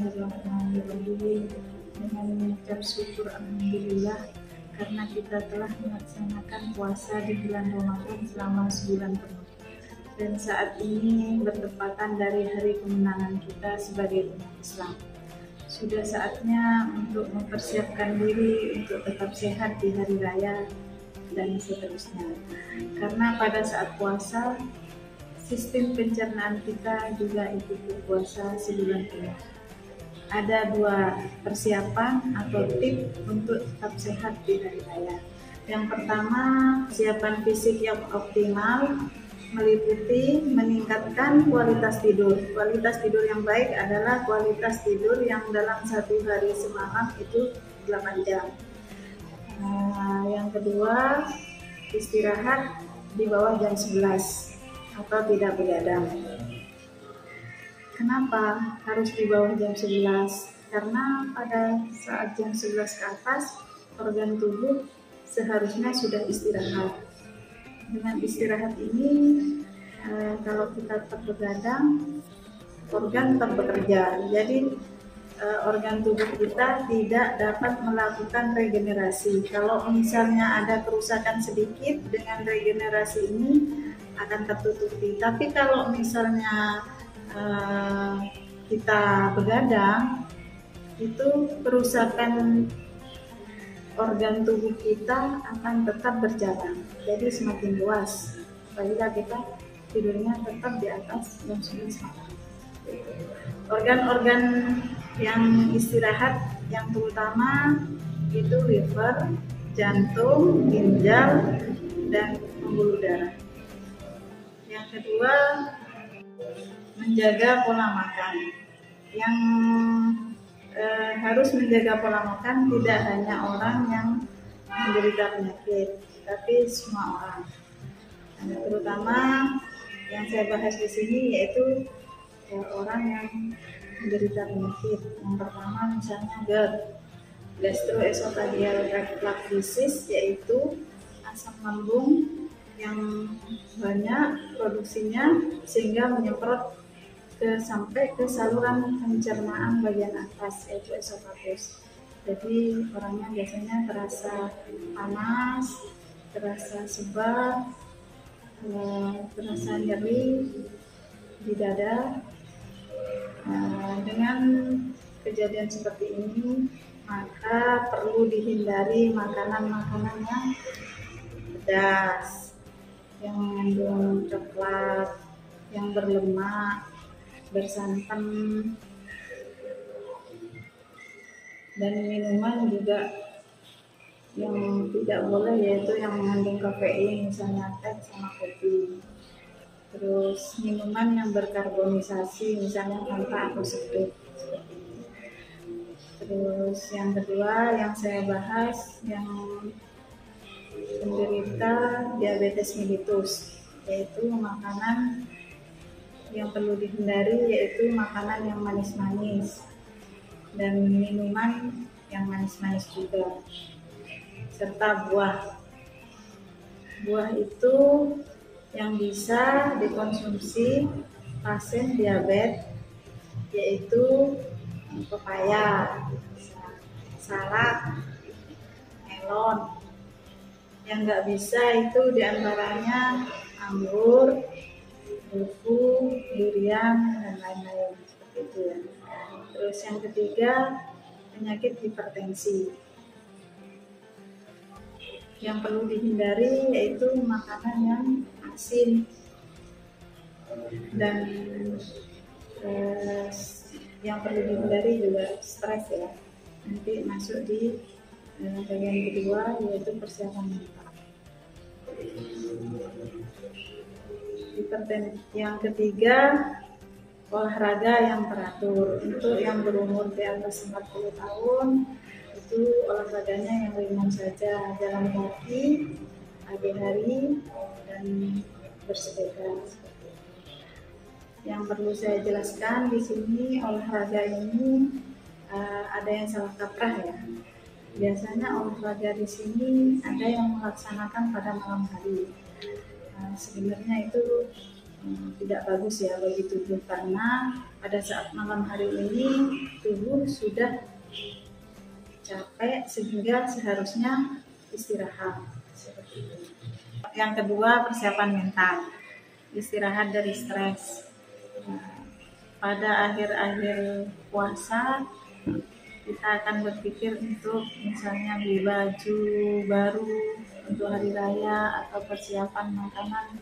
Bismillahirrahmanirrahim. Dengan mengucap syukur alhamdulillah karena kita telah melaksanakan puasa di bulan Ramadan selama sebulan penuh. Dan saat ini bertepatan dari hari kemenangan kita sebagai umat Islam. Sudah saatnya untuk mempersiapkan diri untuk tetap sehat di hari raya dan seterusnya. Karena pada saat puasa sistem pencernaan kita juga ikut berpuasa sebulan penuh. Ada dua persiapan atau tips untuk tetap sehat di hari raya. Yang pertama, persiapan fisik yang optimal meliputi meningkatkan kualitas tidur. Kualitas tidur yang baik adalah kualitas tidur yang dalam satu hari semalam itu 8 jam. Yang kedua, istirahat di bawah jam 11 atau tidak begadang. Kenapa harus di bawah jam 11? Karena pada saat jam 11 ke atas, organ tubuh seharusnya sudah istirahat. Dengan istirahat ini, kalau kita tetap begadang, organ tetap bekerja. Jadi, organ tubuh kita tidak dapat melakukan regenerasi. Kalau misalnya ada kerusakan sedikit, dengan regenerasi ini akan tertutupi. Tapi kalau misalnya kita begadang, itu kerusakan organ tubuh kita akan tetap berjalan, jadi semakin luas apabila kita tidurnya tetap di atas jam 11 malam. Organ-organ yang istirahat yang terutama itu liver, jantung, ginjal, dan pembuluh darah. Yang kedua, menjaga pola makan. Yang harus menjaga pola makan tidak hanya orang yang menderita penyakit, tapi semua orang. Terutama yang saya bahas di sini yaitu orang yang menderita penyakit. Yang pertama misalnya GERD, gastroesophageal reflux disease, yaitu asam lambung yang banyak produksinya sehingga menyemprot sampai ke saluran pencernaan bagian atas, yaitu esofagus. Jadi orangnya biasanya terasa panas, terasa sebab, terasa nyeri di dada. Dengan kejadian seperti ini, maka perlu dihindari makanan-makanan yang pedas, yang mengandung coklat, yang berlemak, bersantan, dan minuman juga yang tidak boleh yaitu yang mengandung kafein, misalnya teh sama kopi. Terus minuman yang berkarbonisasi, misalnya Fanta atau Sprite. Terus yang kedua yang saya bahas, yang penderita diabetes mellitus, yaitu makanan yang perlu dihindari yaitu makanan yang manis-manis dan minuman yang manis-manis juga, serta buah. Buah itu yang bisa dikonsumsi pasien diabetes yaitu pepaya, salak, melon. Yang nggak bisa itu diantaranya anggur, duku, durian, dan lain-lain seperti itu ya. Terus yang ketiga, penyakit hipertensi. Yang perlu dihindari yaitu makanan yang asin dan yang perlu dihindari juga stres ya. Nanti masuk di bagian kedua yaitu persiapan mental. Yang ketiga, olahraga yang teratur. Untuk yang berumur di atas 40 tahun itu olahraganya yang ringan saja, jalan kaki pagi hari dan bersepeda. Yang perlu saya jelaskan di sini, olahraga ini ada yang salah kaprah ya. Biasanya olahraga di sini ada yang melaksanakan pada malam hari. Sebenarnya itu tidak bagus ya bagi tubuh, karena pada saat malam hari ini tubuh sudah capek sehingga seharusnya istirahat. Seperti itu. Yang kedua, persiapan mental, istirahat dari stres. Pada akhir-akhir puasa kita akan berpikir untuk misalnya beli baju baru untuk hari raya atau persiapan makanan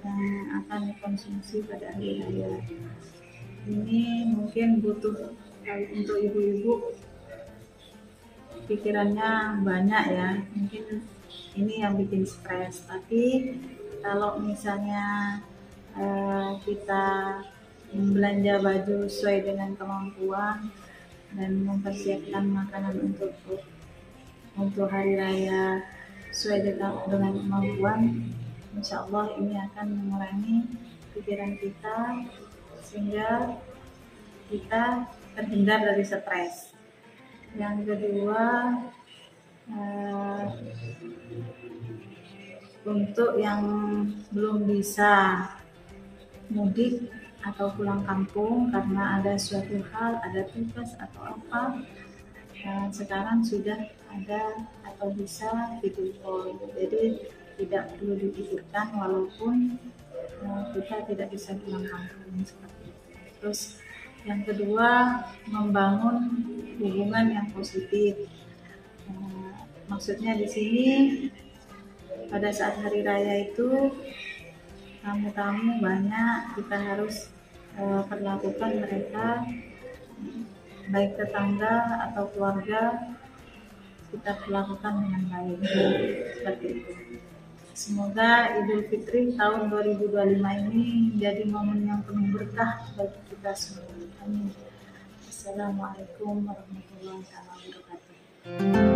yang akan dikonsumsi pada hari raya. Ini mungkin butuh untuk ibu-ibu, pikirannya banyak ya, mungkin ini yang bikin stres. Tapi kalau misalnya kita belanja baju sesuai dengan kemampuan dan mempersiapkan makanan untuk hari raya sesuai dengan kemampuan, insya Allah ini akan mengurangi pikiran kita sehingga kita terhindar dari stres. Yang kedua, untuk yang belum bisa mudik atau pulang kampung karena ada suatu hal, ada tugas atau apa, sekarang sudah ada atau bisa video call, jadi tidak perlu dipikirkan walaupun kita tidak bisa pulang kampung seperti itu. Terus yang kedua, membangun hubungan yang positif. Maksudnya di sini pada saat hari raya itu tamu-tamu banyak, kita harus perlakukan mereka, baik tetangga atau keluarga, kita perlakukan dengan baik. Seperti itu. Semoga Idul Fitri tahun 2025 ini menjadi momen yang penuh berkah bagi kita semua. Amin. Assalamualaikum warahmatullahi wabarakatuh.